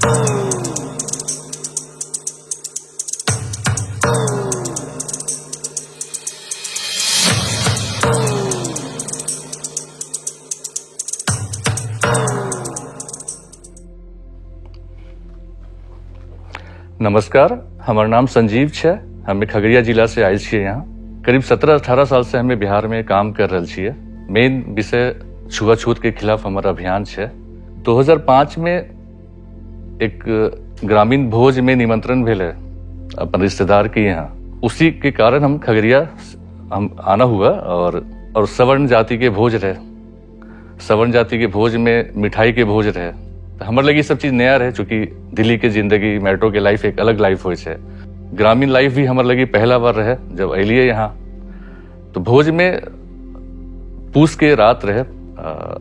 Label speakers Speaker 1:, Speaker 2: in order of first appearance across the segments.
Speaker 1: नमस्कार, हमारा नाम संजीव छे। हमें खगड़िया जिला से आयल छिए। यहाँ करीब 17-18 साल से हमें बिहार में काम कर रहल छिए। मेन विषय छुआछूत के खिलाफ हमारा अभियान छे। 2005 में एक ग्रामीण भोज में निमंत्रण भेल है अपन रिश्तेदार के यहाँ। उसी के कारण हम खगड़िया आना हुआ और सवर्ण जाति के भोज रहे। सवर्ण जाति के भोज में मिठाई के भोज रहे। हमारे लगी सब चीज नया रहे, चूंकि दिल्ली के जिंदगी, मेट्रो के लाइफ एक अलग लाइफ हो छे। ग्रामीण लाइफ भी हमारे लगी पहला बार रहे जब अलिए यहाँ। तो भोज में पूस के रात रहे,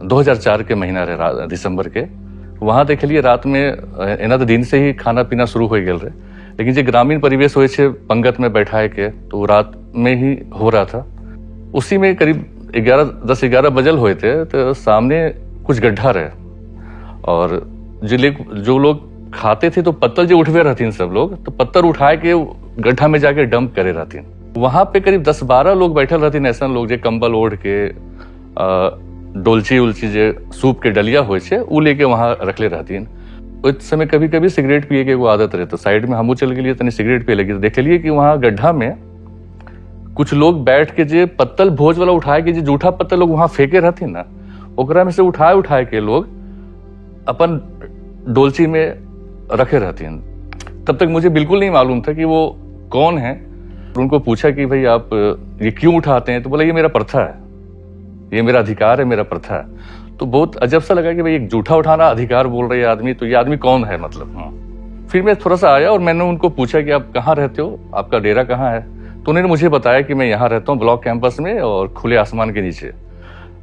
Speaker 1: 2004 के महीना रहे, दिसंबर के। वहां देख लिए रात में एना तो दिन से ही खाना पीना शुरू हो गया रहे, लेकिन जो ग्रामीण परिवेश हो छे पंगत में बैठाए के, तो रात में ही हो रहा था। उसी में करीब 10-11 बजल हुए थे, तो सामने कुछ गड्ढा रहे और जो लोग खाते थे तो पत्तल जो उठवे रहती सब लोग, तो पत्थर उठाए के गड्ढा में जाके डंप करे रहती। वहां पे करीब 10-12 लोग बैठल रहती, ऐसा लोग जो कंबल ओढ़ के डोलची उलची जो सूप के डलिया हो छे उ लेके वहां रखले रहती। उस समय कभी कभी सिगरेट पिए के वो आदत रहे, तो साइड में हमू चल गए तनी सिगरेट पिए लगी। तो देख लिए कि वहां गड्ढा में कुछ लोग बैठ के जो पत्तल भोज वाला उठाए के जो जूठा पत्तल लोग वहां फेंके रहती ना, ओकरा में से उठाए के लोग अपन डोलची में रखे रहती हैं। तब तक मुझे बिल्कुल नहीं मालूम था कि वो कौन है। उनको पूछा कि भाई आप ये क्यों उठाते हैं, तो बोला ये मेरा प्रथा है, ये मेरा अधिकार है, मेरा प्रथा है। तो बहुत अजब सा लगा कि भाई एक जूठा उठाना अधिकार बोल रहे आदमी, तो ये आदमी कौन है मतलब। फिर मैं थोड़ा सा आया और मैंने उनको पूछा कि आप कहाँ रहते हो, आपका डेरा कहाँ है। तो उन्होंने मुझे बताया कि मैं यहाँ रहता हूँ ब्लॉक कैंपस में और खुले आसमान के नीचे।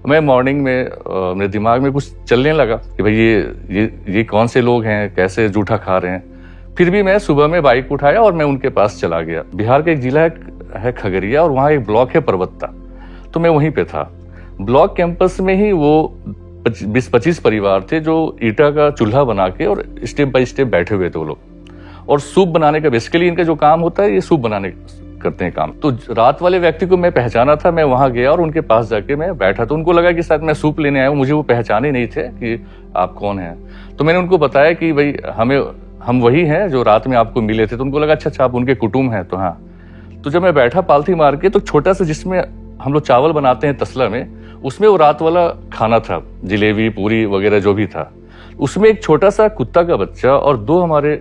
Speaker 1: मैं मॉर्निंग में मेरे दिमाग में कुछ चलने लगा कि भाई ये कौन से लोग हैं, कैसे जूठा खा रहे हैं। फिर भी मैं सुबह में बाइक उठाया और मैं उनके पास चला गया। बिहार का एक जिला है खगड़िया और वहाँ एक ब्लॉक है परबत्ता, तो मैं वहीं पे था। ब्लॉक कैंपस में ही वो 20-25 परिवार थे जो ईटा का चूल्हा बना के और स्टेप बाय स्टेप बैठे हुए थे वो लोग। और सूप बनाने का बेसिकली इनका जो काम होता है, ये सूप बनाने करते हैं काम। तो रात वाले व्यक्ति को मैं पहचाना था, मैं वहां गया और उनके पास जाके मैं बैठा। तो उनको लगा कि शायद मैं सूप लेने आया हूँ, मुझे वो पहचाने नहीं थे कि आप कौन हैं। तो मैंने उनको बताया कि भाई हम वही हैं जो रात में आपको मिले थे। तो उनको लगा अच्छा आप उनके कुटुंब हैं। तो हाँ, तो जब मैं बैठा पालथी मार के, तो छोटा सा जिसमें हम लोग चावल बनाते हैं तसला में, उसमें वो रात वाला खाना था, जलेबी पूरी वगैरह जो भी था। उसमें एक छोटा सा कुत्ता का बच्चा और 2 हमारे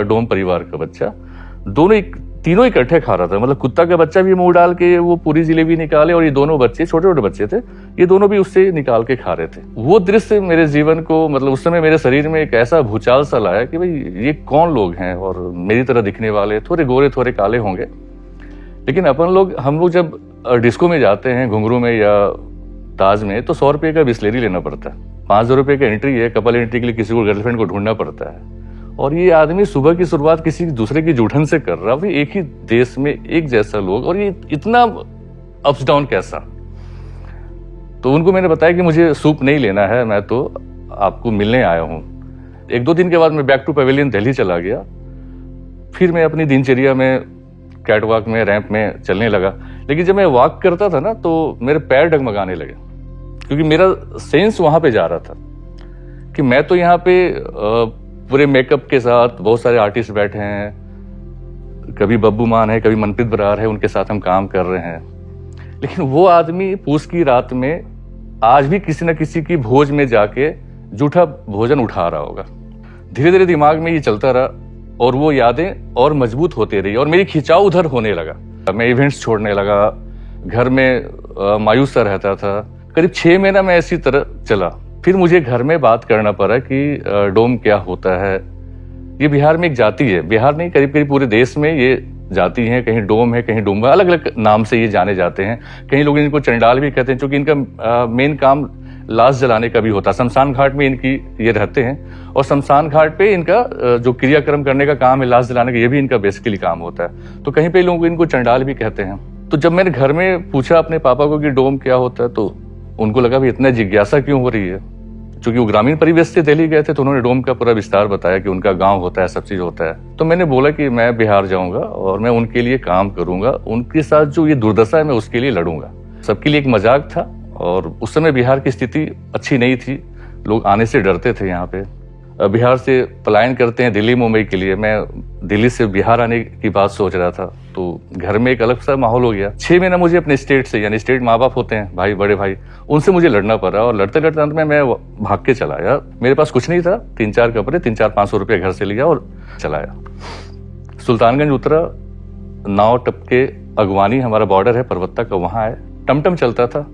Speaker 1: डोम परिवार का बच्चा, तीनों इकट्ठे खा रहा था। मतलब कुत्ता का बच्चा भी मुंह डाल के वो पूरी जलेबी निकाले और ये दोनों बच्चे, छोटे छोटे बच्चे थे, ये दोनों भी उससे निकाल के खा रहे थे। वो दृश्य मेरे जीवन को, मतलब उस समय मेरे शरीर में एक ऐसा भूचाल सा लाया कि भाई ये कौन लोग हैं, और मेरी तरह दिखने वाले, थोड़े गोरे थोड़े काले होंगे। लेकिन हम लोग जब डिस्को में जाते हैं, घुंघरू में या ताज में, तो 100 रुपये का बिस्लेरी लेना पड़ता है। 5,000 रुपये का एंट्री है, कपल एंट्री के लिए किसी को गर्लफ्रेंड को ढूंढना पड़ता है। और ये आदमी सुबह की शुरुआत किसी दूसरे की जूठन से कर रहा है। एक ही देश में एक जैसा लोग, और ये इतना अप्स डाउन कैसा। तो उनको मैंने बताया कि मुझे सूप नहीं लेना है, मैं तो आपको मिलने आया हूँ। 1-2 दिन के बाद मैं बैक टू पवेलियन दिल्ली चला गया। फिर मैं अपनी दिनचर्या में कैटवॉक में, रैंप में चलने लगा। लेकिन जब मैं वॉक करता था ना, तो मेरे पैर डगमगाने लगे, क्योंकि मेरा सेंस वहां पे जा रहा था कि मैं तो यहाँ पे पूरे मेकअप के साथ, बहुत सारे आर्टिस्ट बैठे हैं, कभी बब्बू मान है, कभी मनप्रीत बरार है, उनके साथ हम काम कर रहे हैं। लेकिन वो आदमी पूस की रात में आज भी किसी न किसी की भोज में जाके जूठा भोजन उठा रहा होगा। धीरे धीरे दिमाग में ये चलता रहा और वो यादें और मजबूत होती रही और मेरी खिंचाव उधर होने लगा। मैं इवेंट्स छोड़ने लगा, घर में मायूस सा रहता था। करीब 6 महीना मैं इसी तरह चला। फिर मुझे घर में बात करना पड़ा कि डोम क्या होता है। ये बिहार में एक जाति है, बिहार नहीं करीब करीब पूरे देश में ये जाति है। कहीं डोम है, कहीं डुम्बा, अलग अलग नाम से ये जाने जाते हैं। कहीं लोग इनको चंडाल भी कहते हैं, क्योंकि इनका मेन काम लाश जलाने का भी होता है। शमशान घाट में इनकी ये रहते हैं और शमशान घाट पे इनका जो क्रियाक्रम करने का काम है, लाश जलाने का, ये भी इनका बेसिकली काम होता है। तो कहीं पे लोग इनको चंडाल भी कहते हैं। तो जब मैंने घर में पूछा अपने पापा को कि डोम क्या होता है, तो उनको लगा भी इतना जिज्ञासा क्यों हो रही है, चूंकि वो ग्रामीण परिवेश से दिल्ली गए थे तो उन्होंने डोम का पूरा विस्तार बताया कि उनका गांव होता है, सब चीज होता है। तो मैंने बोला कि मैं बिहार जाऊंगा और मैं उनके लिए काम करूंगा, उनके साथ जो ये दुर्दशा है मैं उसके लिए लड़ूंगा। सबके लिए एक मजाक था और उस समय बिहार की स्थिति अच्छी नहीं थी, लोग आने से डरते थे। यहाँ पे बिहार से पलायन करते हैं दिल्ली मुंबई के लिए। मैं दिल्ली से बिहार आने की बात सोच रहा था तो घर में एक अलग सा माहौल हो गया। 6 महीना मुझे अपने स्टेट से, यानी स्टेट माँ बाप होते हैं, भाई बड़े भाई, उनसे मुझे लड़ना पड़ा और लड़ते लड़ते अंत में मैं भाग के चला आया। मेरे पास कुछ नहीं था, 3-4 कपड़े, 300-500 रुपये घर से लिया और चलाया। सुल्तानगंज उतरा, नाव टपके अगवानी हमारा बॉर्डर है परवत्ता का, वहां आए। टमटम चलता था,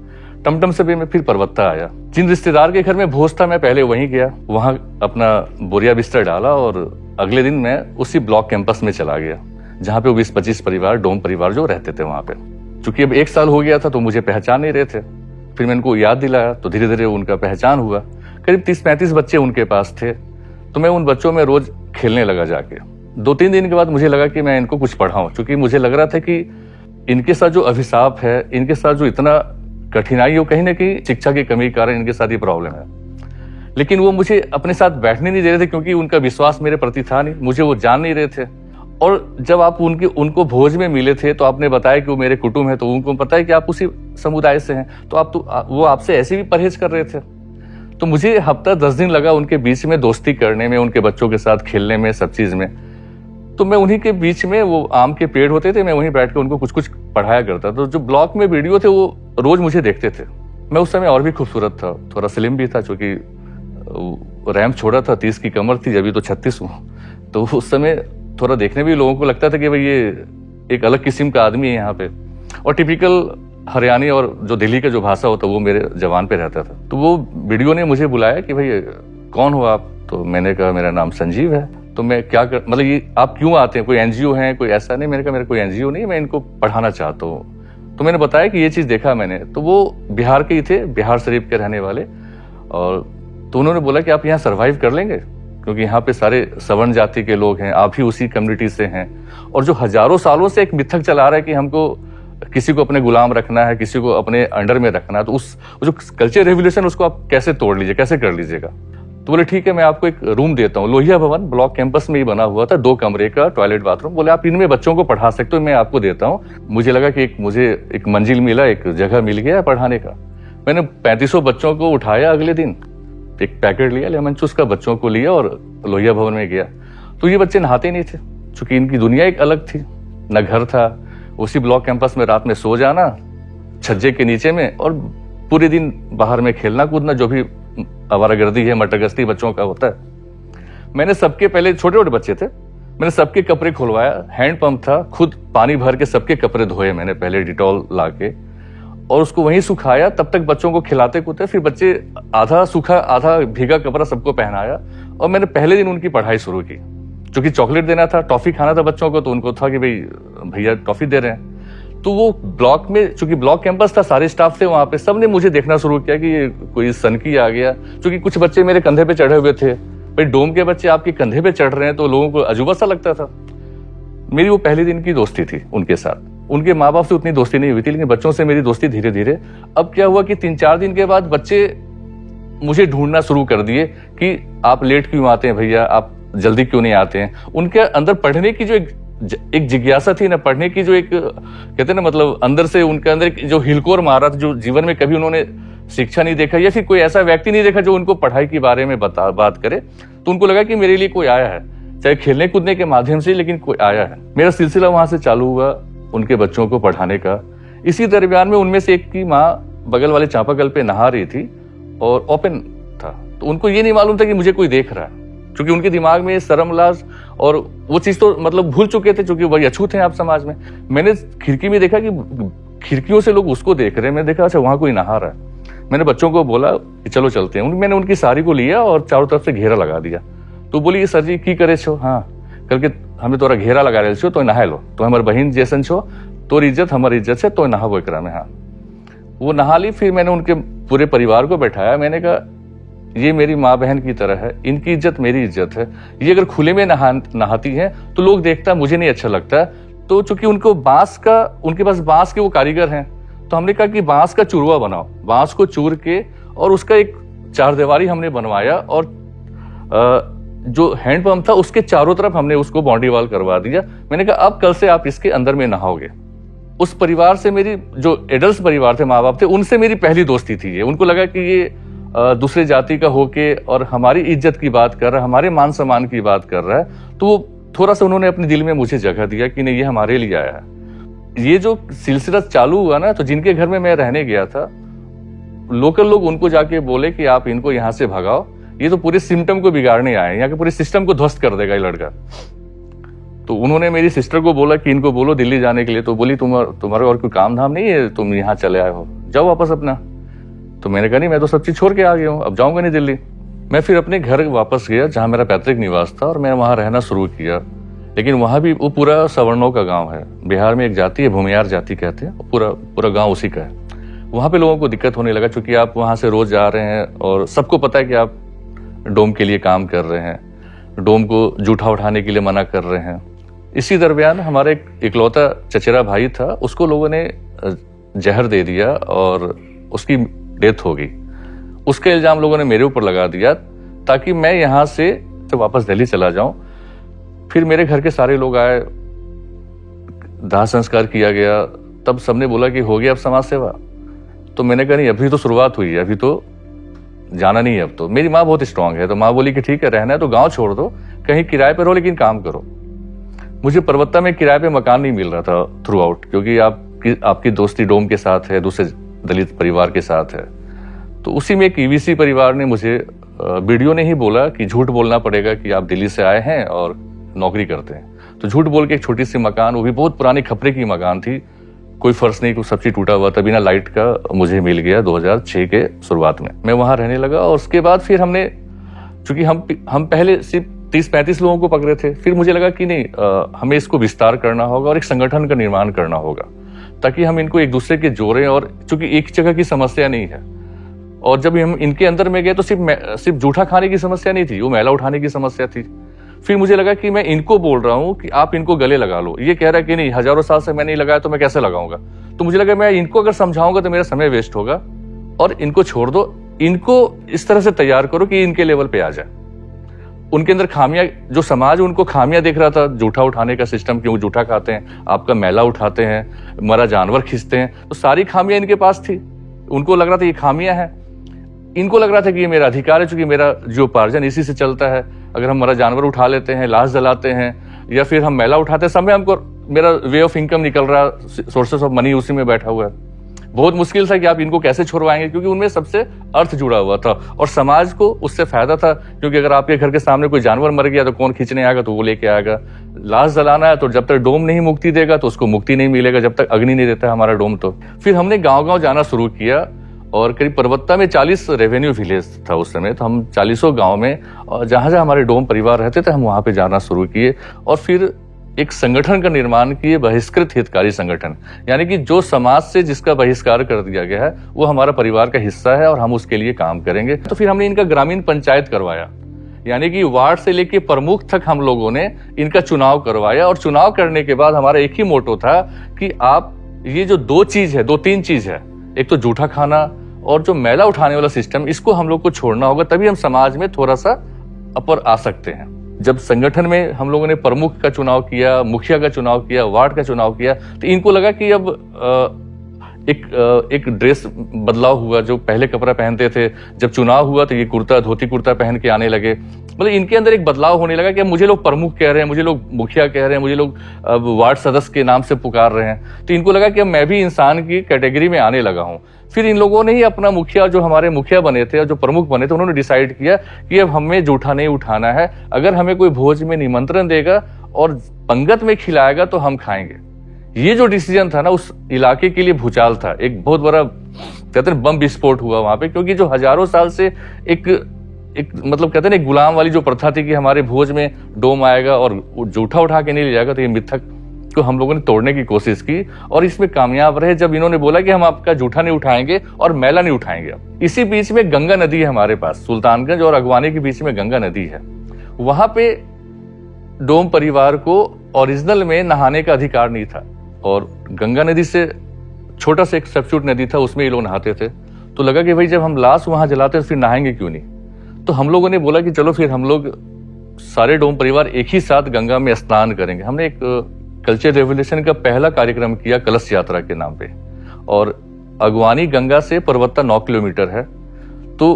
Speaker 1: टमटम से भी मैं फिर परवत्ता आया। जिन रिश्तेदार के घर में भोज था मैं पहले वहीं गया, वहां अपना बोरिया बिस्तर डाला और अगले दिन मैं उसी ब्लॉक कैंपस में चला गया जहां पे 20-25 परिवार, डोम परिवार जो रहते थे वहां पे। चूंकि अब 1 साल हो गया था तो मुझे पहचान नहीं रहे थे। फिर मैंने उनको याद दिलाया तो धीरे धीरे उनका पहचान हुआ। करीब 30-35 बच्चे उनके पास थे तो मैं उन बच्चों में रोज खेलने लगा जाके। 2-3 दिन के बाद मुझे लगा कि मैं इनको कुछ पढ़ाऊं, क्योंकि मुझे लग रहा था कि इनके साथ जो अभिशाप है, इनके साथ जो इतना कठिनाई हो, कहीं ना कहीं शिक्षा की कमी के कारण इनके साथ ये प्रॉब्लम है। लेकिन वो मुझे अपने साथ बैठने नहीं दे रहे थे क्योंकि उनका विश्वास मेरे प्रति था नहीं, मुझे वो जान नहीं रहे थे। और जब आप उनको भोज में मिले थे तो आपने बताया कि वो मेरे कुटुंब है, तो उनको पता है कि आप उसी समुदाय से हैं, तो वो आपसे ऐसे भी परहेज कर रहे थे। तो मुझे हफ्ता 10 दिन लगा उनके बीच में दोस्ती करने में, उनके बच्चों के साथ खेलने में, सब चीज में। तो मैं उन्हीं के बीच में, वो आम के पेड़ होते थे, मैं वहीं बैठ के उनको कुछ कुछ पढ़ाया करता। तो जो ब्लॉक में वीडियो थे वो रोज मुझे देखते थे। मैं उस समय और भी खूबसूरत था, थोड़ा स्लिम भी था, क्योंकि रैम्प छोड़ा था, 30 की कमर थी, अभी तो 36 हूँ। तो उस समय थोड़ा देखने भी लोगों को लगता था कि भाई ये एक अलग किस्म का आदमी है यहाँ पे। और टिपिकल हरियाणी और जो दिल्ली का जो भाषा होता वो मेरे जबान पे रहता था। तो वो वीडियो ने मुझे बुलाया कि भाई कौन हो आप? तो मैंने कहा मेरा नाम संजीव है। तो मैं क्या कर, मतलब ये आप क्यों आते हैं, कोई एनजीओ है, कोई ऐसा? नहीं। मैंने कहा मेरा कोई एनजीओ नहीं, मैं इनको पढ़ाना चाहता हूँ। तो मैंने बताया कि ये चीज देखा मैंने। तो वो बिहार के ही थे, बिहार शरीफ के रहने वाले। और तो उन्होंने बोला कि आप यहाँ सर्वाइव कर लेंगे, क्योंकि यहाँ पे सारे सवर्ण जाति के लोग हैं, आप भी उसी कम्युनिटी से हैं, और जो हजारों सालों से एक मिथक चला रहा है कि हमको किसी को अपने गुलाम रखना है, किसी को अपने अंडर में रखना है, तो उस जो कल्चर रेवोल्यूशन उसको आप कैसे तोड़ लीजिए, कैसे कर लीजिएगा? तो बोले ठीक है, मैं आपको एक रूम देता हूँ। लोहिया भवन ब्लॉक कैंपस में ही बना हुआ था, 2 कमरे का, टॉयलेट बाथरूम। बोले आप इनमें बच्चों को पढ़ा सकते हो, मैं आपको देता हूँ। मुझे लगा कि मुझे एक मंजिल मिला, एक जगह मिल गया पढ़ाने का। मैंने 3500 बच्चों को उठाया। अगले दिन एक पैकेट लिया लेमन जूस का, बच्चों को लिया और लोहिया भवन में गया। तो ये बच्चे नहाते नहीं थे, क्योंकि इनकी दुनिया एक अलग थी, न घर था। उसी ब्लॉक कैंपस में रात में सो जाना छज्जे के नीचे में, और पूरे दिन बाहर में खेलना कूदना, जो भी आवारागर्दी है, मटरगश्ती बच्चों का होता है। मैंने सबके, पहले छोटे छोटे बच्चे थे, मैंने सबके कपड़े खुलवाया। हैंडपंप था, खुद पानी भर के सबके कपड़े धोए मैंने पहले डिटॉल ला के, और उसको वहीं सुखाया। तब तक बच्चों को खिलाते कूदते, फिर बच्चे आधा सूखा आधा भीगा कपड़ा सबको पहनाया। और मैंने पहले दिन उनकी पढ़ाई शुरू की, क्योंकि चॉकलेट देना था, टॉफी खाना था बच्चों को, तो उनको था कि भाई भैया टॉफी दे रहे हैं। तो वो ब्लॉक में, चूंकि ब्लॉक कैंपस था, सारे स्टाफ थे वहां पे, सबने मुझे देखना शुरू किया कि ये कोई सनकी आ गया। क्योंकि कुछ बच्चे मेरे कंधे पे चढ़े हुए थे। भाई डोम के बच्चे आपके कंधे पे चढ़ रहे हैं तो लोगों को अजूबा सा लगता था। मेरी वो पहले दिन की दोस्ती थी उनके साथ। उनके माँ बाप से उतनी दोस्ती नहीं हुई थी, लेकिन बच्चों से मेरी दोस्ती धीरे धीरे। अब क्या हुआ कि 3-4 दिन के बाद बच्चे मुझे ढूंढना शुरू कर दिए कि आप लेट क्यों आते हैं भैया, आप जल्दी क्यों नहीं आते हैं। उनके अंदर पढ़ने की जो एक जिज्ञासा थी ना, पढ़ने की जो एक, कहते हैं ना, मतलब अंदर से उनके अंदर जो हिलकोर मारा था, जो जीवन में कभी उन्होंने शिक्षा नहीं देखा या फिर कोई ऐसा व्यक्ति नहीं देखा जो उनको पढ़ाई के बारे में बात करे, तो उनको लगा कि मेरे लिए कोई आया है, चाहे खेलने कूदने के माध्यम से, लेकिन कोई आया है। मेरा सिलसिला वहां से चालू हुआ उनके बच्चों को पढ़ाने का। इसी दरमियान में उनमें से एक की माँ बगल वाले चापाकल पे नहा रही थी और ओपन था, तो उनको ये नहीं मालूम था कि मुझे कोई देख रहा है, क्योंकि उनके दिमाग में शर्म लाज और वो चीज तो मतलब भूल चुके थे, क्योंकि वही अछूत हैं आप समाज में। मैंने खिड़की में देखा कि खिड़कियों से लोग उसको देख रहे हैं। मैंने देखा अच्छा वहां कोई नहा रहा है। मैंने बच्चों को बोला कि चलो चलते हैं। मैंने उनकी साड़ी को लिया और चारों तरफ से घेरा लगा दिया। तो बोली सर जी की करे छो? हाँ, कल के हमें तोरा घेरा लगा रहे छो, तो नहा लो, तो हमारे बहन जैसन छो, तोर इज्जत हमारी इज्जत से, तो नहाबो एकरा में। हाँ, वो नहा ली। फिर मैंने उनके पूरे परिवार को बैठाया। मैंने कहा ये मेरी माँ बहन की तरह है, इनकी इज्जत मेरी इज्जत है। ये अगर खुले में नहाती है तो लोग देखता, मुझे नहीं अच्छा लगता। तो चूंकि उनको उनके पास बांस के वो कारीगर हैं, तो हमने कहा कि बांस का चूरवा बनाओ, बांस को चूर के और उसका एक चारदीवारी हमने बनवाया और जो हैंडपंप था उसके चारों तरफ हमने उसको बाउंड्री वॉल करवा दिया। मैंने कहा अब कल से आप इसके अंदर में नहाओगे। उस परिवार से मेरी जो एडल्ट परिवार थे, माँ बाप थे, उनसे मेरी पहली दोस्ती थी। ये उनको लगा कि ये दूसरे जाति का होके और हमारी इज्जत की बात कर रहा है, हमारे मान सम्मान की बात कर रहा है, तो वो थोड़ा सा उन्होंने अपने दिल में मुझे जगह दिया कि नहीं, ये हमारे लिए आया है। ये जो सिलसिला चालू हुआ ना, तो जिनके घर में मैं रहने गया था, लोकल लोग उनको जाके बोले कि आप इनको यहाँ से भगाओ, ये तो पूरे सिस्टम को बिगाड़ने आए हैं, यहाँ के पूरे सिस्टम को ध्वस्त कर देगा ये लड़का। तो उन्होंने मेरी सिस्टर को बोला कि इनको बोलो दिल्ली जाने के लिए। तो बोली तुम्हारा और कोई काम धाम नहीं है, तुम यहाँ चले आए हो, जाओ वापस अपना। तो मैंने कहा नहीं, मैं तो सब चीज छोड़ के आ गया हूँ, अब जाऊंगा नहीं दिल्ली। मैं फिर अपने घर वापस गया जहां मेरा पैतृक निवास था और मैं वहां रहना शुरू किया। लेकिन वहां भी वो पूरा सवर्णों का गांव है, बिहार में एक जाति है भूमियार जाति कहते हैं, पूरा गांव उसी का है। वहां पे लोगों को दिक्कत होने लगा, क्योंकि आप वहां से रोज जा रहे हैं और सबको पता है कि आप डोम के लिए काम कर रहे हैं, डोम को जूठा उठाने के लिए मना कर रहे हैं। इसी दरमियान हमारा एक इकलौता चचेरा भाई था, उसको लोगों ने जहर दे दिया और उसकी डेथ हो गई। उसका इल्जाम लोगों ने मेरे ऊपर लगा दिया ताकि मैं यहां से वापस दिल्ली चला जाऊं। फिर मेरे घर के सारे लोग आए, दाह संस्कार किया गया। तब सबने बोला कि हो गया अब समाज सेवा। तो मैंने कहा नहीं, अभी तो शुरुआत हुई है, अभी तो जाना नहीं है। अब तो मेरी माँ बहुत स्ट्रांग है, तो माँ बोली कि ठीक है, रहना है तो गांव छोड़ दो, कहीं किराए पर रहो लेकिन काम करो। मुझे पर्वता में किराए पे मकान नहीं मिल रहा था थ्रू आउट, क्योंकि आपकी दोस्ती डोम के साथ है, दूसरे दलित परिवार के साथ है। तो उसी में एक ईवीसी परिवार ने मुझे, वीडियो ने ही बोला कि झूठ बोलना पड़ेगा कि आप दिल्ली से आए हैं और नौकरी करते हैं। तो झूठ बोल के एक छोटी सी मकान, वो भी बहुत पुरानी खपरे की मकान थी, कोई फर्श नहीं, कोई सब चीज टूटा हुआ था, बिना लाइट का मुझे मिल गया 2006 के शुरुआत में। मैं वहां रहने लगा और उसके बाद फिर हमने, चूंकि हम पहले सिर्फ 30-35 लोगों को पकड़े थे, फिर मुझे लगा कि नहीं, हमें इसको विस्तार करना होगा और एक संगठन का निर्माण करना होगा ताकि हम इनको एक दूसरे के जोड़ें। और चूंकि एक जगह की समस्या नहीं है, और जब हम इनके अंदर में गए तो सिर्फ जूठा खाने की समस्या नहीं थी, वो मैला उठाने की समस्या थी। फिर मुझे लगा कि मैं इनको बोल रहा हूं कि आप इनको गले लगा लो, ये कह रहा है कि नहीं, हजारों साल से मैं नहीं लगाया तो मैं कैसे लगाऊंगा। तो मुझे लगा मैं इनको अगर समझाऊंगा तो मेरा समय वेस्ट होगा, और इनको छोड़ दो, इनको इस तरह से तैयार करो कि इनके लेवल पे आ जाए। उनके अंदर खामियां, जो समाज उनको खामियां देख रहा था, जूठा उठाने का सिस्टम, क्यों जूठा खाते हैं, आपका मैला उठाते हैं, मरा जानवर खींचते हैं, तो सारी खामियां इनके पास थी। उनको लग रहा था ये खामियां हैं, इनको लग रहा था कि ये मेरा अधिकार है, क्योंकि मेरा जो उपार्जन इसी से चलता है। अगर हम मरा जानवर उठा लेते हैं, लाश जलाते हैं, या फिर हम मैला उठाते हैं, सब में हमको मेरा वे ऑफ इनकम निकल रहा, सोर्सेस ऑफ मनी उसी में बैठा हुआ है। बहुत मुश्किल था कि आप इनको कैसे छुड़वाएंगे, क्योंकि उनमें सबसे अर्थ जुड़ा हुआ था और समाज को उससे फायदा था। क्योंकि अगर आपके घर के सामने कोई जानवर मर गया तो कौन खींचने आएगा, तो वो लेके आएगा। लाश जलाना है तो जब तक डोम नहीं मुक्ति देगा तो उसको मुक्ति नहीं मिलेगा, जब तक अग्नि नहीं देता हमारा डोम। तो फिर हमने गाँव जाना शुरू किया और करीब पर्वता में 40 रेवेन्यू विलेज था उस समय। तो हम 40 गाँव में, और जहां हमारे डोम परिवार रहते थे, हम वहां पे जाना शुरू किए और फिर एक संगठन का निर्माण किए, बहिष्कृत हितकारी संगठन। यानी कि जो समाज से जिसका बहिष्कार कर दिया गया है वो हमारा परिवार का हिस्सा है और हम उसके लिए काम करेंगे। तो फिर हमने इनका ग्रामीण पंचायत करवाया, यानी कि वार्ड से लेके प्रमुख तक हम लोगों ने इनका चुनाव करवाया। और चुनाव करने के बाद हमारा एक ही मोटो था कि आप ये जो दो तीन चीज है, एक तो जूठा खाना और जो मैला उठाने वाला सिस्टम, इसको हम लोग को छोड़ना होगा, तभी हम समाज में थोड़ा सा अपर आ सकते हैं। जब संगठन में हम लोगों ने प्रमुख का चुनाव किया, मुखिया का चुनाव किया, वार्ड का चुनाव किया, तो इनको लगा कि अब एक ड्रेस बदलाव हुआ। जो पहले कपड़ा पहनते थे, जब चुनाव हुआ तो ये धोती कुर्ता पहन के आने लगे। मतलब इनके अंदर एक बदलाव होने लगा कि अब मुझे लोग प्रमुख कह रहे हैं, मुझे लोग मुखिया कह रहे हैं, मुझे लोग अब वार्ड सदस्य के नाम से पुकार रहे हैं। तो इनको लगा कि अब मैं भी इंसान की कैटेगरी में आने लगा हूं। फिर इन लोगों ने ही अपना मुखिया, जो हमारे मुखिया बने थे और जो प्रमुख बने थे, उन्होंने डिसाइड किया कि अब हमें जूठा नहीं उठाना है। अगर हमें कोई भोज में निमंत्रण देगा और पंगत में खिलाएगा तो हम खाएंगे। ये जो डिसीजन था ना, उस इलाके के लिए भूचाल था। एक बहुत बड़ा, कहते हैं, बम विस्फोट हुआ वहां पे, क्योंकि जो हजारों साल से एक मतलब कहते हैं एक गुलाम वाली जो प्रथा थी कि हमारे भोज में डोम आएगा और जूठा उठा के नहीं ले जाएगा, तो ये मिथक को हम लोगों ने तोड़ने की कोशिश की और इसमें कामयाब रहे। जब इन्होंने बोला कि हम आपका जूठा नहीं उठाएंगे और मैला नहीं उठाएंगे। इसी बीच में गंगा नदी है हमारे पास, सुल्तानगंज और अगवानी के बीच में गंगा नदी है। वहां पे डोम परिवार को ओरिजिनल में नहाने का अधिकार नहीं था और गंगा नदी से छोटा सा एक सब्स्टिट्यूट नदी था, उसमें ये लोग नहाते थे। तो लगा कि भाई जब हम लाश वहां जलाते हैं तो फिर नहाएंगे क्यों नहीं। तो हम लोगों ने बोला कि चलो फिर हम लोग सारे डोम परिवार एक ही साथ गंगा में स्नान करेंगे। हमने एक कल्चर रेवोल्यूशन का पहला कार्यक्रम किया कलश यात्रा के नाम पे, और अगवानी गंगा से परवत्ता 9 किलोमीटर है। तो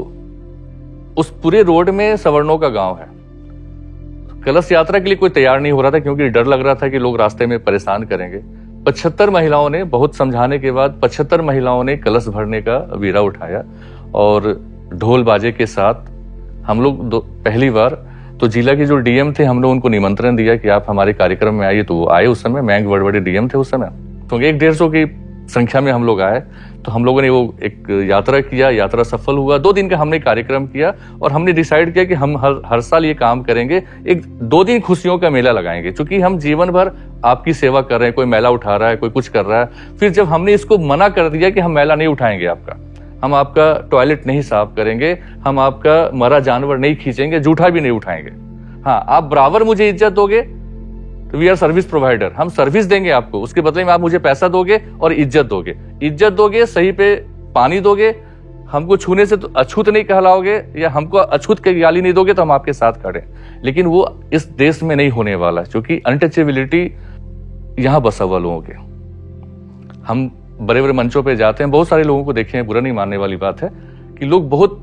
Speaker 1: उस पूरे रोड में सवर्णों का गांव है। कलश यात्रा के लिए कोई तैयार नहीं हो रहा था क्योंकि डर लग रहा था कि लोग रास्ते में परेशान करेंगे। 75 महिलाओं ने, बहुत समझाने के बाद 75 महिलाओं ने कलश भरने का बीड़ा उठाया और ढोल बाजे के साथ हम लोग पहली बार, तो जिला के जो डीएम थे हमने उनको निमंत्रण दिया कि आप हमारे कार्यक्रम में आइए। तो वो आए। उस समय मैंग वड़वड़े डीएम थे उस समय, तो 150 की संख्या में हम लोग आए। तो हम लोगों ने वो एक यात्रा किया, यात्रा सफल हुआ। 2 दिन का हमने कार्यक्रम किया और हमने डिसाइड किया कि हम हर साल ये काम करेंगे, एक 2 दिन खुशियों का मेला लगाएंगे, क्योंकि हम जीवन भर आपकी सेवा कर रहे हैं। कोई मेला उठा रहा है, कोई कुछ कर रहा है। फिर जब हमने इसको मना कर दिया कि हम मेला नहीं उठाएंगे आपका, हम आपका टॉयलेट नहीं साफ करेंगे, हम आपका मरा जानवर नहीं खींचेंगे, जूठा भी नहीं उठाएंगे। हाँ, आप बराबर मुझे इज्जत दोगे तो वी आर सर्विस प्रोवाइडर, हम सर्विस देंगे आपको, उसके बदले में आप मुझे पैसा दोगे और इज्जत दोगे, सही पे पानी दोगे, हमको छूने से तो अछूत नहीं कहलाओगे या हमको अछूत की गाली नहीं दोगे तो हम आपके साथ खड़े। लेकिन वो इस देश में नहीं होने वाला, क्योंकि अनटचेबिलिटी यहां बसा हुआ लोगों के। हम बड़े बड़े मंचों पे जाते हैं, बहुत सारे लोगों को देखे हैं, बुरा नहीं मानने वाली बात है कि लोग बहुत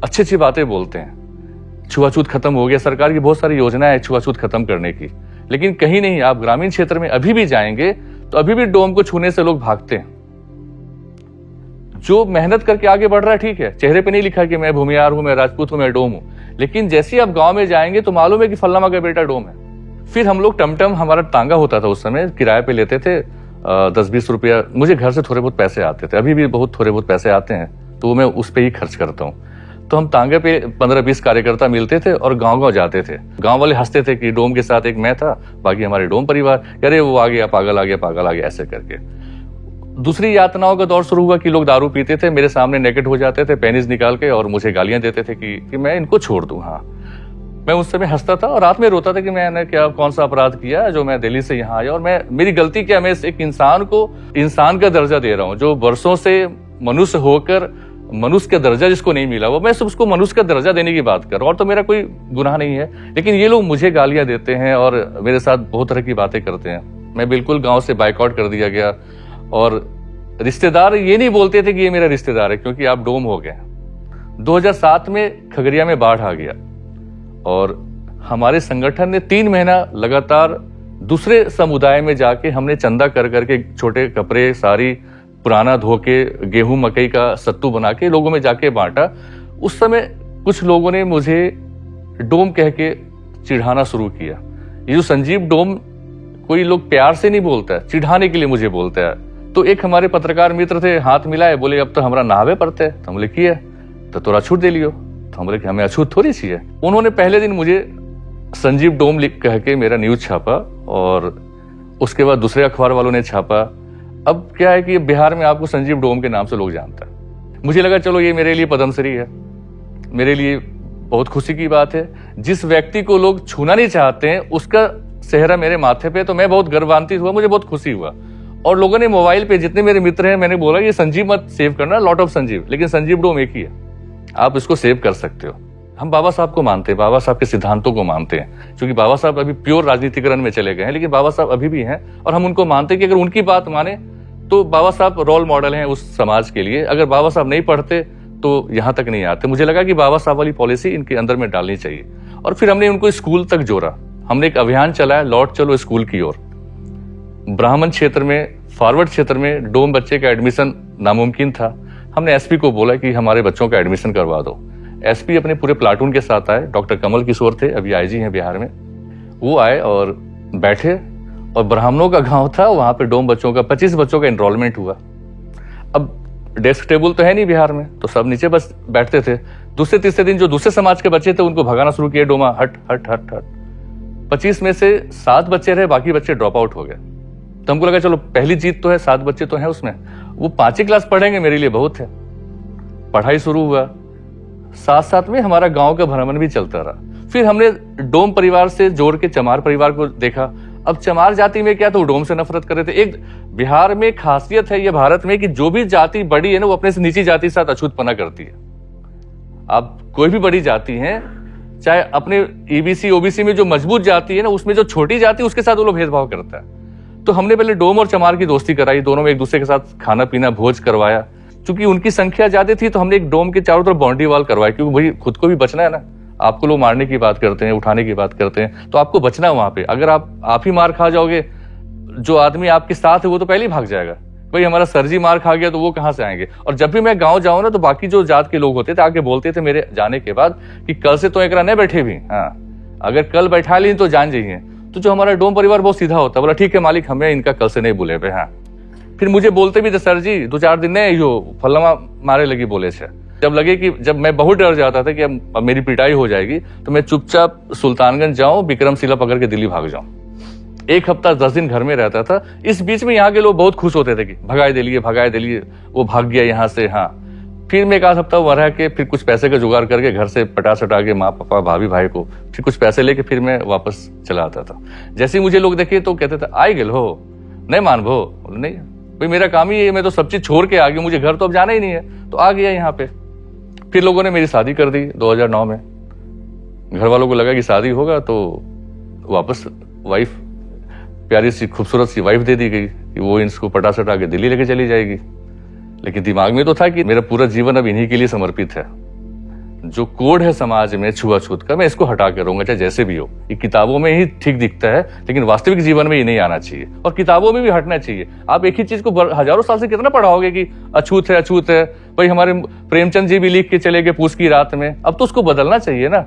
Speaker 1: अच्छी अच्छी बातें बोलते हैं। छुआछूत खत्म हो गया, सरकार की बहुत सारी योजनाएं है छुआछूत खत्म करने की, लेकिन कहीं नहीं। आप ग्रामीण क्षेत्र में अभी भी जाएंगे तो अभी भी डोम को छूने से लोग भागते हैं। जो मेहनत करके आगे बढ़ रहा है ठीक है, चेहरे पे नहीं लिखा कि मैं भूमियार हूं, मैं राजपूत हूं, मैं डोम हूं, लेकिन जैसे ही आप गांव में जाएंगे तो मालूम है कि फल्लामा का बेटा डोम है। फिर हम लोग टमटम, हमारा तांगा होता था उस समय, किराए पे लेते थे 10-20 रुपया। मुझे घर से थोड़े बहुत पैसे आते थे, अभी भी बहुत थोड़े बहुत पैसे आते हैं, तो मैं उस पर ही खर्च करता हूँ। तो हम तांगे पे 15-20 कार्यकर्ता मिलते थे और गांव जाते थे। गांव वाले हंसते थे कि डोम के साथ एक मैं था, बाकी हमारे डोम परिवार, अरे वो आ गया, पागल आ गया, पागल आ गया, ऐसे करके। दूसरी यातनाओं का दौर शुरू हुआ कि लोग दारू पीते थे, मेरे सामने नेकेट हो जाते थे पेनिस निकाल के और मुझे गालियां देते थे कि मैं इनको छोड़ दूं। हाँ, मैं उस समय हंसता था और रात में रोता था कि मैंने क्या कौन सा अपराध किया जो मैं दिल्ली से यहाँ आया, और मेरी गलती क्या, मैं एक इंसान को इंसान का दर्जा दे रहा हूँ, जो वर्षों से मनुष्य होकर मनुष्य का दर्जा जिसको नहीं मिला, वो मैं सिर्फ उसको मनुष्य का दर्जा देने की बात कर रहा हूं, और तो मेरा कोई गुनाह नहीं है। लेकिन ये लोग मुझे गालियां देते हैं और मेरे साथ बहुत तरह की बातें करते हैं। मैं बिल्कुल गांव से बाइकआउट कर दिया गया, और रिश्तेदार ये नहीं बोलते थे कि ये मेरा रिश्तेदार है क्योंकि आप डोम हो गए। 2007 में खगड़िया में बाढ़ आ गया और हमारे संगठन ने 3 महीना लगातार दूसरे समुदाय में जाके हमने चंदा कर करके छोटे कपड़े, साड़ी पुराना धो के, गेहूं मकई का सत्तू बना के लोगों में जाके बांटा। उस समय कुछ लोगों ने मुझे डोम कह के चिढ़ाना शुरू किया। ये जो संजीव डोम, कोई लोग प्यार से नहीं बोलता है, चिढ़ाने के लिए मुझे बोलता है। तो एक हमारे पत्रकार मित्र थे, हाथ मिलाए, बोले अब तो हमारा नावे पड़ते है। तो हम बोले किया तो तोरा छूट दे लियो। तो हम बोले कि हमें अछूत थोड़ी चाहिए। उन्होंने पहले दिन मुझे संजीव डोम लिख कह के मेरा न्यूज छापा और उसके बाद दूसरे अखबार वालों ने छापा। अब क्या है कि बिहार में आपको संजीव डोम के नाम से लोग जानता है। मुझे लगा चलो ये मेरे लिए पद्मश्री है, मेरे लिए बहुत खुशी की बात है। जिस व्यक्ति को लोग छूना नहीं चाहते हैं उसका सेहरा मेरे माथे पे, तो मैं बहुत गर्वान्वित हुआ, मुझे बहुत खुशी हुआ। और लोगों ने मोबाइल पे, जितने मेरे मित्र हैं, मैंने बोला ये संजीव मत सेव करना, लॉट ऑफ संजीव, लेकिन संजीव डोम एक ही है, आप इसको सेव कर सकते हो। हम बाबा साहब को मानते हैं, बाबा साहब के सिद्धांतों को मानते हैं, क्योंकि बाबा साहब अभी प्योर राजनीतिकरण में चले गए हैं, लेकिन बाबा साहब अभी भी हैं और हम उनको मानते हैं कि अगर उनकी बात माने तो बाबा साहब रोल मॉडल हैं उस समाज के लिए। अगर बाबा साहब नहीं पढ़ते तो यहां तक नहीं आते। मुझे लगा कि बाबा साहब वाली पॉलिसी इनके अंदर में डालनी चाहिए, और फिर हमने उनको स्कूल तक जोड़ा। हमने एक अभियान चलाया, लौट चलो स्कूल की ओर। ब्राह्मण क्षेत्र में, फॉरवर्ड क्षेत्र में डोम बच्चे का एडमिशन नामुमकिन था। हमने एसपी को बोला कि हमारे बच्चों का एडमिशन करवा दो। एसपी अपने पूरे प्लाटून के साथ आए, डॉक्टर कमल किशोर थे, अभी आईजी हैं बिहार में। वो आए और बैठे, और ब्राह्मणों का गांव था, वहां पे डोम बच्चों का 25 बच्चों का एनरोलमेंट हुआ। अब डेस्क टेबल तो है नहीं बिहार में, तो सब नीचे बस बैठते थे। दूसरे तीसरे दिन जो दूसरे समाज के बच्चे थे उनको भगाना शुरू किया, डोमा हट हट हट हट। 25 में से 7 बच्चे रहे, बाकी बच्चे ड्रॉप आउट हो गए। तो हमको लगा चलो पहली जीत तो है, 7 बच्चे तो हैं उसमें, वो 5वीं क्लास पढ़ेंगे, मेरे लिए बहुत है। पढ़ाई शुरू हुआ, साथ साथ में हमारा गांव का भ्रमण भी चलता रहा। फिर हमने डोम परिवार से जोड़ के चमार परिवार को देखा। अब चमार जाति में क्या, तो डोम से नफरत कर रहे थे। एक बिहार में खासियत है ये भारत में कि जो भी जाति बड़ी है ना, वो अपने से नीची जाति के साथ अछूतपना करती है। आप कोई भी बड़ी जाति है, चाहे अपने ईबीसी ओबीसी में जो मजबूत जाति है ना, उसमें जो छोटी जाति उसके साथ वो लोग भेदभाव करता है। तो हमने पहले डोम और चमार की दोस्ती कराई, दोनों में एक दूसरे के साथ खाना पीना भोज करवाया। चूंकि उनकी संख्या ज्यादा थी तो हमने एक डोम के चारों तरफ बाउंड्री वॉल करवाई, क्योंकि भाई खुद को भी बचना है ना। आपको लोग मारने की बात करते हैं, उठाने की बात करते हैं, तो आपको बचना है वहां पे। अगर आप ही मार खा जाओगे, जो आदमी आपके साथ है वो तो पहले ही भाग जाएगा। भाई हमारा सरजी मार खा गया तो वो कहां से आएंगे। और जब भी मैं गांव जाऊं ना, तो बाकी जो जात के लोग होते थे आके बोलते थे मेरे जाने के बाद कि कल से तो एकरा नहीं बैठे भी, हाँ अगर कल बैठा ली तो जान जाइए। तो जो हमारा डोम परिवार बहुत सीधा होता, बोला ठीक है मालिक, हमें इनका कल से नहीं बुले पे। हाँ, फिर मुझे बोलते भी थे, सर जी 2-4 दिन नहीं यो फलमा मारे लगी बोले छे। जब लगे कि जब मैं बहुत डर जाता था कि अब मेरी पिटाई हो जाएगी, तो मैं चुपचाप सुल्तानगंज जाऊं, विक्रमशिला पकड़ के दिल्ली भाग जाऊं। 1 हफ्ता 10 दिन घर में रहता था। इस बीच में यहाँ के लोग बहुत खुश होते थे कि भगाए दिलिए, वो भाग गया यहाँ से। हाँ, फिर मैं 1 हफ्ता वहां रह के फिर कुछ पैसे का जुगाड़ करके घर से पटा सटा के माँ पापा भाभी भाई को फिर कुछ पैसे लेके फिर मैं वापस चला आता था। जैसे ही मुझे लोग देखे तो कहते थे आई गेल हो, नहीं मान भो, नहीं भाई मेरा काम ही है, मैं तो सब चीज छोड़ के आ गया, मुझे घर तो अब जाना ही नहीं है, तो आ गया यहाँ पे। फिर लोगों ने मेरी शादी कर दी 2009 में। घर वालों को लगा कि शादी होगा तो वापस वाइफ, प्यारी सी खूबसूरत सी वाइफ दे दी गई कि वो इसको पटा सटा के दिल्ली लेके चली जाएगी। लेकिन दिमाग में तो था कि मेरा पूरा जीवन अब इन्हीं के लिए समर्पित है। जो कोड है समाज में छुआछूत का, मैं इसको हटा के रहूंगा चाहे जैसे भी हो। ये किताबों में ही ठीक दिखता है, लेकिन वास्तविक जीवन में ये नहीं आना चाहिए और किताबों में भी हटना चाहिए। आप एक ही चीज को हजारों साल से कितना पढ़ाओगे कि अछूत है अछूत है। भाई हमारे प्रेमचंद जी भी लिख के चले गए पूस की रात में, अब तो उसको बदलना चाहिए ना।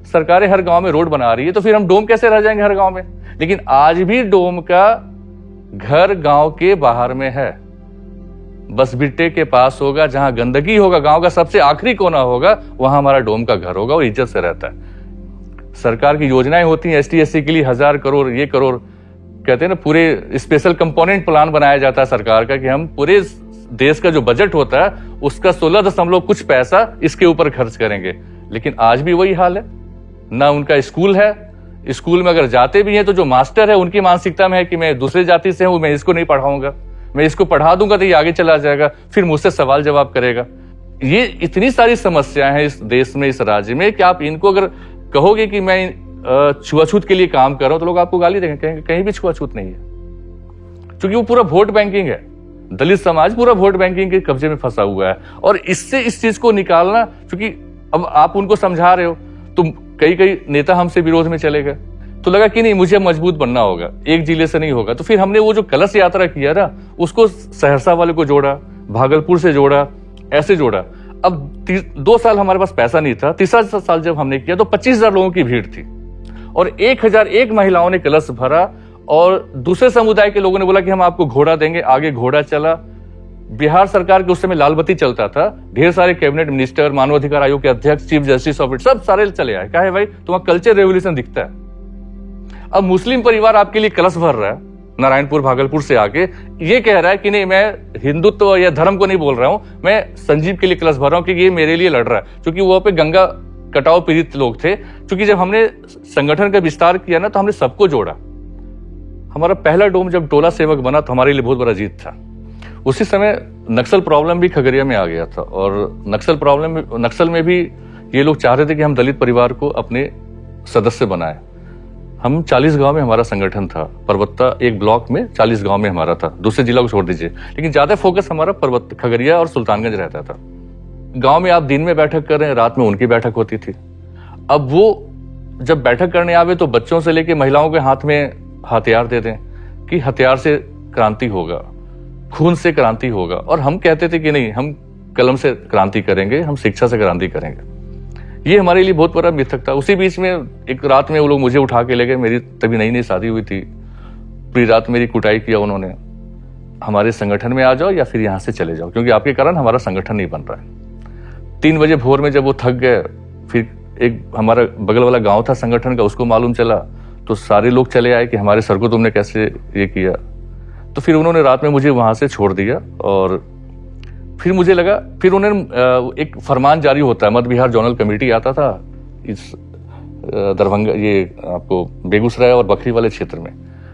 Speaker 1: सरकारें हर गांव में रोड बना रही है, तो फिर हम डोम कैसे रह जाएंगे हर गांव में। लेकिन आज भी डोम का घर गांव के बाहर में है, बस बिट्टे के पास होगा। जहां गंदगी होगा, गांव का सबसे आखिरी कोना होगा, वहां हमारा डोम का घर होगा और इज्जत से रहता है। सरकार की योजनाएं होती हैं एसटी एससी के लिए, 1000 करोड़ ये करोड़ कहते हैं ना, पूरे स्पेशल कंपोनेंट प्लान बनाया जाता है सरकार का कि हम पूरे देश का जो बजट होता है उसका 16 कुछ पैसा इसके ऊपर खर्च करेंगे। लेकिन आज भी वही हाल है, ना उनका स्कूल है। स्कूल में अगर जाते भी हैं तो जो मास्टर है उनकी मानसिकता में है कि मैं दूसरे जाति से हूं, मैं इसको नहीं पढ़ाऊंगा, मैं इसको पढ़ा दूंगा तो ये आगे चला जाएगा, फिर मुझसे सवाल जवाब करेगा। ये इतनी सारी समस्याएं हैं इस देश में, इस राज्य में, कि आप इनको अगर कहोगे कि मैं छुआछूत के लिए काम कर रहा हूं तो लोग आपको गाली देंगे, कहेंगे कहीं भी छुआछूत नहीं है। क्योंकि वो पूरा वोट बैंकिंग है। दलित समाज पूरा वोट बैंकिंग के कब्जे में फंसा हुआ है और इससे इस चीज को निकालना, क्योंकि अब आप उनको समझा रहे हो तो कई नेता हमसे विरोध में चले गए, तो लगा कि नहीं मुझे मजबूत बनना होगा, एक जिले से नहीं होगा। तो फिर हमने वो जो कलश यात्रा किया ना, उसको सहरसा वाले को जोड़ा, भागलपुर से जोड़ा, ऐसे जोड़ा। अब 2 साल हमारे पास पैसा नहीं था, तीसरा साल जब हमने किया तो 25,000 लोगों की भीड़ थी और 1001 महिलाओं ने कलश भरा और दूसरे समुदाय के लोगों ने बोला कि हम आपको घोड़ा देंगे। आगे घोड़ा चला। बिहार सरकार के उस समय लाल बत्ती चलता था, ढेर सारे कैबिनेट मिनिस्टर, मानवाधिकार आयोग के अध्यक्ष, चीफ जस्टिस ऑफ इट, सब सारे चले आए। क्या है भाई, तुम्हारा कल्चर रेवोल्यूशन दिखता है। अब मुस्लिम परिवार आपके लिए कलश भर रहा है नारायणपुर भागलपुर से आके, ये कह रहा है कि नहीं मैं हिंदुत्व या धर्म को नहीं बोल रहा हूं, मैं संजीव के लिए कलश भर रहा हूं क्योंकि ये मेरे लिए लड़ रहा है। क्योंकि वो पे गंगा कटाव पीड़ित लोग थे। क्योंकि जब हमने संगठन का विस्तार किया ना, तो हमने सबको जोड़ा। हमारा पहला डोम जब टोला सेवक बना तो हमारे लिए बहुत बड़ा जीत था। उसी समय नक्सल प्रॉब्लम भी खगड़िया में आ गया था और नक्सल में भी ये लोग चाह रहे थे कि हम दलित परिवार को अपने सदस्य बनाए। हम 40 गांव में हमारा संगठन था, परबत्ता एक ब्लॉक में 40 गांव में हमारा था, दूसरे जिला को छोड़ दीजिए। लेकिन ज्यादा फोकस हमारा खगड़िया और सुल्तानगंज रहता था। गांव में आप दिन में बैठक कर रहे हैं, रात में उनकी बैठक होती थी। अब वो जब बैठक करने आवे तो बच्चों से लेके महिलाओं के हाथ में हथियार दे दें कि हथियार से क्रांति होगा, खून से क्रांति होगा। और हम कहते थे कि नहीं, हम कलम से क्रांति करेंगे, हम शिक्षा से क्रांति करेंगे। ये हमारे लिए बहुत बड़ा मिथक था। उसी बीच में एक रात में वो लोग मुझे उठा के ले गए। मेरी तभी नई नई शादी हुई थी। पूरी रात मेरी कुटाई किया उन्होंने, हमारे संगठन में आ जाओ या फिर यहां से चले जाओ, क्योंकि आपके कारण हमारा संगठन नहीं बन रहा है। 3 बजे भोर में जब वो थक गए, फिर एक हमारा बगल वाला गांव था संगठन का, उसको मालूम चला तो सारे लोग चले आए कि हमारे सर को तुमने कैसे ये किया। तो फिर उन्होंने रात में मुझे वहां से छोड़ दिया और फिर मुझे लगा, फिर उन्होंने एक फरमान जारी होता है, मध्य बिहार जोनल कमेटी आता था इस दरभंगा, ये आपको बेगूसराय और बखरी वाले क्षेत्र में।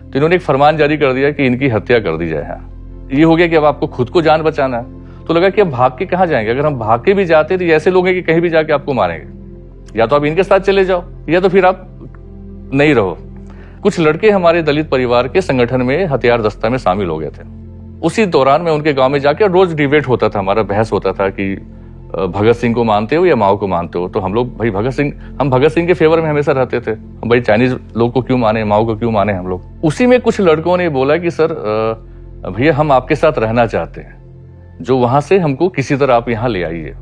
Speaker 1: तो इन्होंने एक फरमान जारी कर दिया कि इनकी हत्या कर दी जाए। यहाँ ये हो गया कि अब आपको खुद को जान बचाना है। तो लगा कि अब भाग के कहाँ जाएंगे, अगर हम भाग के भी जाते तो ऐसे लोग हैं कि कहीं भी जाके आपको मारेंगे, या तो आप इनके साथ चले जाओ या तो फिर आप नहीं रहो। कुछ लड़के हमारे दलित परिवार के संगठन में हथियार दस्ता में शामिल हो गए थे। उसी दौरान मैं उनके गांव में जाके रोज डिबेट होता था, हमारा बहस होता था कि भगत सिंह को मानते हो या माओ को मानते हो। तो हम लोग भाई हम भगत सिंह के फेवर में हमेशा रहते थे, भाई चाइनीज लोग को क्यों माने, माओ को क्यों माने हम लोग। उसी में कुछ लड़कों ने बोला कि सर भैया हम आपके साथ रहना चाहते हैं, जो वहां से हमको किसी तरह आप यहाँ ले आइए।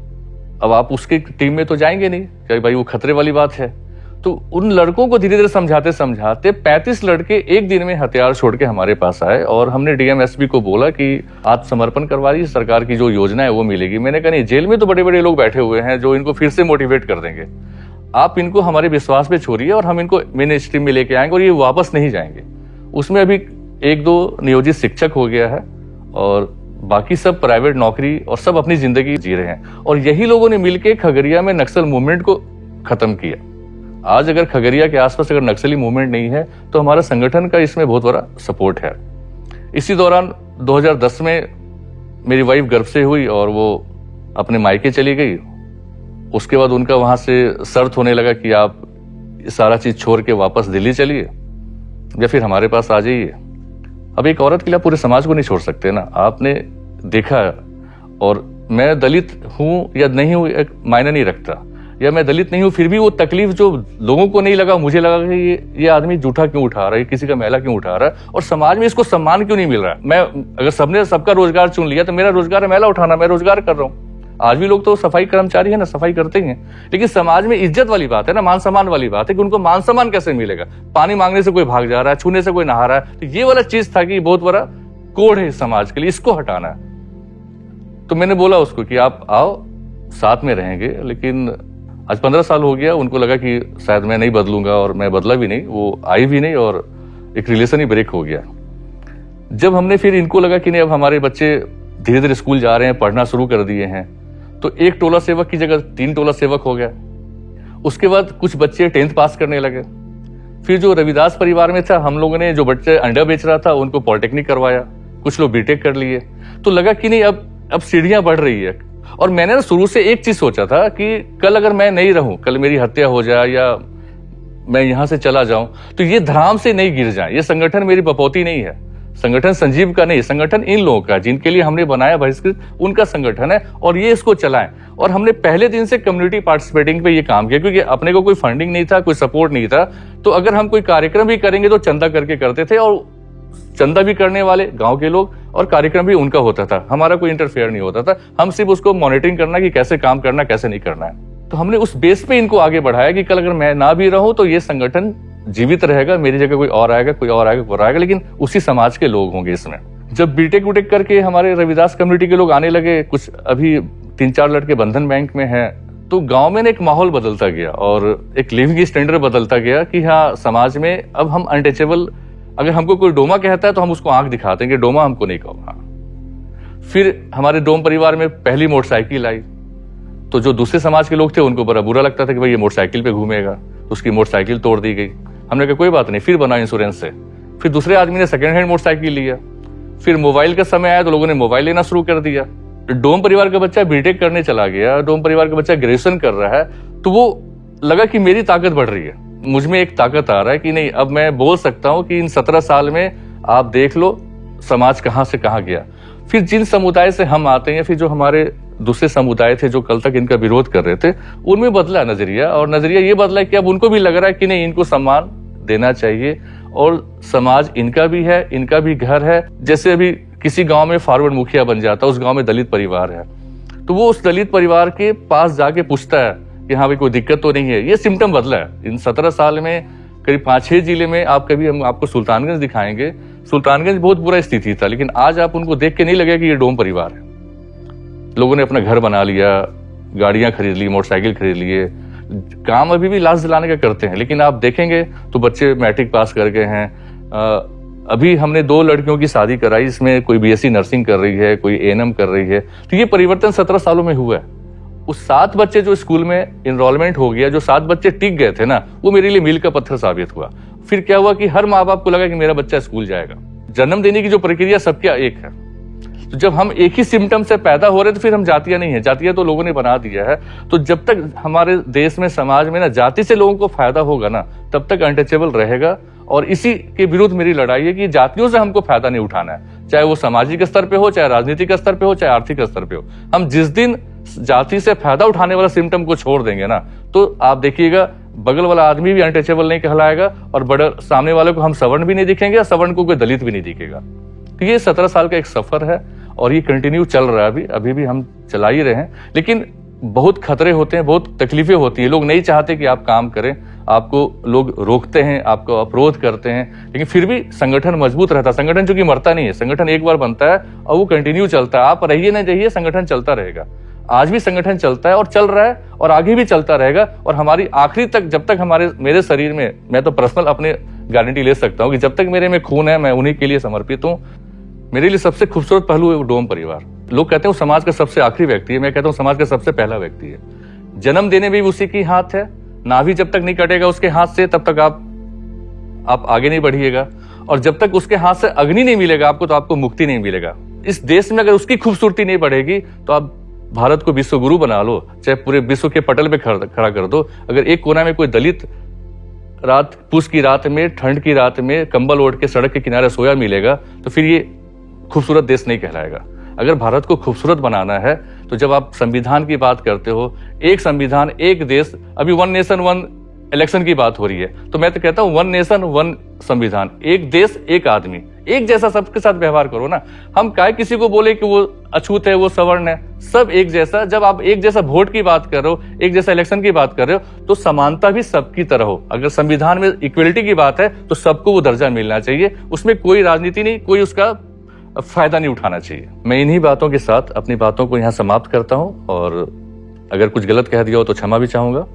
Speaker 1: अब आप उसकी टीम में तो जाएंगे नहीं, क्या भाई वो खतरे वाली बात है। तो उन लड़कों को धीरे धीरे समझाते समझाते 35 लड़के एक दिन में हथियार छोड़ के हमारे पास आए और हमने डीएमएसपी को बोला कि आत्मसमर्पण करवा दीजिए, सरकार की जो योजना है वो मिलेगी। मैंने कहा नहीं, जेल में तो बड़े बड़े लोग बैठे हुए हैं जो इनको फिर से मोटिवेट कर देंगे, आप इनको हमारे विश्वास पे छोड़िए और हम इनको मेन स्ट्रीम में लेके आएंगे और ये वापस नहीं जाएंगे। उसमें अभी 1-2 नियोजित शिक्षक हो गया है और बाकी सब प्राइवेट नौकरी और सब अपनी जिंदगी जी रहे हैं। और यही लोगों ने मिलकर खगड़िया में नक्सल मूवमेंट को खत्म किया। आज अगर खगड़िया के आसपास अगर नक्सली मूवमेंट नहीं है तो हमारा संगठन का इसमें बहुत बड़ा सपोर्ट है। इसी दौरान 2010 में मेरी वाइफ गर्भ से हुई और वो अपने मायके चली गई। उसके बाद उनका वहां से शर्त होने लगा कि आप सारा चीज छोड़ के वापस दिल्ली चलिए या फिर हमारे पास आ जाइए। अब एक औरत के लिए पूरे समाज को नहीं छोड़ सकते ना, आपने देखा। और मैं दलित हूं या नहीं हूं एक मायने नहीं रखता, या मैं दलित नहीं हूं फिर भी वो तकलीफ जो लोगों को नहीं लगा, मुझे लगा कि ये आदमी जूठा क्यों उठा रहा है, किसी का मैला क्यों उठा रहा है और समाज में इसको सम्मान क्यों नहीं मिल रहा है। मैं अगर सबने सबका रोजगार चुन लिया तो मेरा रोजगार है मैला उठाना, मैं रोजगार कर रहा हूं। आज भी लोग तो सफाई कर्मचारी है ना, सफाई करते ही हैं, लेकिन समाज में इज्जत वाली बात है ना, मान सम्मान वाली बात है कि उनको मान सम्मान कैसे मिलेगा। पानी मांगने से कोई भाग जा रहा है, छूने से कोई नहा रहा है, तो ये वाला चीज था कि बहुत बड़ा कोड है समाज के लिए, इसको हटाना है। तो मैंने बोला उसको कि आप आओ, साथ में रहेंगे। लेकिन आज 15 साल हो गया, उनको लगा कि शायद मैं नहीं बदलूंगा और मैं बदला भी नहीं, वो आई भी नहीं और एक रिलेशन ही ब्रेक हो गया। जब हमने फिर इनको लगा कि नहीं अब हमारे बच्चे धीरे धीरे स्कूल जा रहे हैं, पढ़ना शुरू कर दिए हैं, तो एक टोला सेवक की जगह 3 टोला सेवक हो गया। उसके बाद कुछ बच्चे 10th पास करने लगे। फिर जो रविदास परिवार में था, हम लोगों ने जो बच्चे अंडा बेच रहा था उनको पॉलिटेक्निक करवाया, कुछ लोग बीटेक कर लिए। तो लगा कि नहीं अब सीढ़ियां बढ़ रही है। और मैंने ना शुरू से एक चीज सोचा था कि कल अगर मैं नहीं रहूं, कल मेरी हत्या हो जाए या मैं यहां से चला जाऊं, तो ये धराम से नहीं गिर जाए। ये संगठन मेरी बपौती नहीं है, संगठन संजीव का नहीं, संगठन इन लोगों का जिनके लिए हमने बनाया बहिष्कृत, उनका संगठन है और ये इसको चलाएं। और हमने पहले दिन से कम्युनिटी पार्टिसिपेटिंग पे ये काम किया, क्योंकि अपने को कोई फंडिंग नहीं था, कोई सपोर्ट नहीं था। तो अगर हम कोई कार्यक्रम भी करेंगे तो चंदा करके करते थे और चंदा भी करने वाले गांव के लोग और कार्यक्रम भी उनका होता था, हमारा कोई इंटरफेयर नहीं होता था। हम सिर्फ उसको मॉनिटरिंग करना कि कैसे काम करना, कैसे नहीं करना है। तो हमने उस बेस पे इनको आगे बढ़ाया कि कल अगर मैं ना भी रहूं तो ये संगठन जीवित रहेगा, मेरी जगह कोई और आएगा, कोई और आएगा, कोई और आएगा, लेकिन उसी समाज के लोग होंगे इसमें। जब बीटेक वुटेक करके हमारे रविदास कम्युनिटी के लोग आने लगे, कुछ अभी 3-4 लड़के बंधन बैंक में हैं, तो गांव में एक माहौल बदलता गया और एक लिविंग स्टैंडर्ड बदलता गया कि हाँ, समाज में अब हम अनटचेबल, अगर हमको कोई डोमा कहता है तो हम उसको आंख दिखाते हैं कि डोमा हमको नहीं कहो। हाँ। फिर हमारे डोम परिवार में पहली मोटरसाइकिल आई, तो जो दूसरे समाज के लोग थे उनको बड़ा बुरा लगता था कि भाई ये मोटरसाइकिल पे घूमेगा, तो उसकी मोटरसाइकिल तोड़ दी गई। हमने कहा कोई बात नहीं, फिर बना इंश्योरेंस से। फिर दूसरे आदमी ने सेकेंड हैंड मोटरसाइकिल लिया। फिर मोबाइल का समय आया तो लोगों ने मोबाइल लेना शुरू कर दिया। डोम परिवार का बच्चा बीटेक करने चला गया, डोम परिवार का बच्चा ग्रेजुएशन कर रहा है, तो वो लगा कि मेरी ताकत बढ़ रही है, मुझ में एक ताकत आ रहा है कि नहीं, अब मैं बोल सकता हूं कि इन 17 साल में आप देख लो समाज कहां से कहां गया। फिर जिन समुदाय से हम आते हैं, फिर जो हमारे दूसरे समुदाय थे जो कल तक इनका विरोध कर रहे थे, उनमें बदला नजरिया, और नजरिया ये बदला कि अब उनको भी लग रहा है कि नहीं, इनको सम्मान देना चाहिए और समाज इनका भी है, इनका भी घर है। जैसे अभी किसी गांव में फॉरवर्ड मुखिया बन जाता, उस गांव में दलित परिवार है, तो वो उस दलित परिवार के पास जाके पूछता है कि हाँ भाई कोई दिक्कत तो नहीं है। ये सिम्टम बदला है इन 17 साल में। करीब 5-6 जिले में आप कभी हम आपको सुल्तानगंज दिखाएंगे, सुल्तानगंज बहुत बुरा स्थिति था, लेकिन आज आप उनको देख के नहीं लगेगा कि ये डोम परिवार है। लोगों ने अपना घर बना लिया, गाड़ियां खरीद ली, मोटरसाइकिल खरीद लिए, काम अभी भी लाश जलाने का करते हैं, लेकिन आप देखेंगे तो बच्चे मैट्रिक पास कर गए हैं। अभी हमने 2 लड़कियों की शादी कराई, इसमें कोई बीएससी नर्सिंग कर रही है, कोई एएनएम कर रही है। तो ये परिवर्तन 17 सालों में हुआ है। उस 7 बच्चे जो स्कूल में इनरोलमेंट हो गया, जो 7 बच्चे टिक गए थे ना, वो मेरे लिए मील का पत्थर साबित हुआ। फिर क्या हुआ कि हर माँ बाप को लगा कि मेरा बच्चा स्कूल जाएगा। जन्म देने की जो प्रक्रिया सबकी एक है, तो जब हम एक ही सिम्टम से पैदा हो रहे तो फिर हम जातियां नहीं है, जातियां तो लोगों ने बना दिया है। तो जब तक हमारे देश में, समाज में ना जाति से लोगों को फायदा होगा ना, तब तक अनटचेबल रहेगा। और इसी के विरुद्ध मेरी लड़ाई है कि जातियों से हमको फायदा नहीं उठाना है, चाहे वो सामाजिक स्तर पे हो, चाहे राजनीतिक स्तर पे हो, चाहे आर्थिक स्तर पे हो। हम जिस दिन जाति से फायदा उठाने वाला सिम्टम को छोड़ देंगे ना, तो आप देखिएगा बगल वाला आदमी भी अनटचेबल नहीं कहलाएगा, और बड़े सामने वाले को हम सवर्ण भी नहीं दिखेंगे, सवर्ण को कोई दलित भी नहीं दिखेगा। तो ये 17 साल का एक सफर है और ये कंटिन्यू चल रहा है। अभी भी हम चला ही रहे हैं, लेकिन बहुत खतरे होते हैं, बहुत तकलीफें होती है। लोग नहीं चाहते कि आप काम करें, आपको लोग रोकते हैं, आपको अवरोध करते हैं, लेकिन फिर भी संगठन मजबूत रहता है। संगठन जो कि मरता नहीं है, संगठन एक बार बनता है और वो कंटिन्यू चलता है। आप रहिए ना रहिए, संगठन चलता रहेगा। आज भी संगठन चलता है और चल रहा है और आगे भी चलता रहेगा। और हमारी आखिरी तक, जब तक मेरे शरीर में, मैं तो पर्सनल अपने गारंटी ले सकता हूं कि जब तक मेरे में खून है, मैं उन्हीं के लिए समर्पित हूं। मेरे लिए सबसे खूबसूरत पहलू है वो डोम परिवार। लोग कहते हैं वो समाज का सबसे आखिरी व्यक्ति है, मैं कहता हूं समाज का सबसे पहला व्यक्ति है। जन्म देने में भी उसी की हाथ है, नाभि जब तक नहीं कटेगा उसके हाथ से, तब तक आप आगे नहीं बढ़िएगा। और जब तक उसके हाथ से अग्नि नहीं मिलेगा आपको, तो आपको मुक्ति नहीं मिलेगा। इस देश में अगर उसकी खूबसूरती नहीं बढ़ेगी, तो आप भारत को विश्व गुरु बना लो, चाहे पूरे विश्व के पटल पे खड़ा कर दो। अगर एक कोना में कोई दलित पूस की रात में, ठंड की रात में कंबल ओढ़ के सड़क के किनारे सोया मिलेगा, तो फिर ये खूबसूरत देश नहीं कहलाएगा। अगर भारत को खूबसूरत बनाना है, तो जब आप संविधान की बात करते हो, एक संविधान एक देश, अभी 1 नेशन 1 इलेक्शन की बात हो रही है, तो मैं तो कहता हूं 1 नेशन 1 संविधान, एक देश एक आदमी, एक जैसा सबके साथ व्यवहार करो ना। हम काय किसी को बोले कि वो अछूत है, वो सवर्ण है, सब एक जैसा। जब आप एक जैसा वोट की बात कर रहे हो, एक जैसा इलेक्शन की बात कर रहे हो, तो समानता भी सबकी तरह हो। अगर संविधान में इक्वलिटी की बात है, तो सबको वो दर्जा मिलना चाहिए, उसमें कोई राजनीति नहीं, कोई उसका फायदा नहीं उठाना चाहिए। मैं इन्हीं बातों के साथ अपनी बातों को यहाँ समाप्त करता हूँ, और अगर कुछ गलत कह दिया हो तो क्षमा भी चाहूंगा।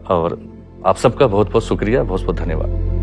Speaker 1: और आप सबका बहुत बहुत शुक्रिया, बहुत बहुत धन्यवाद।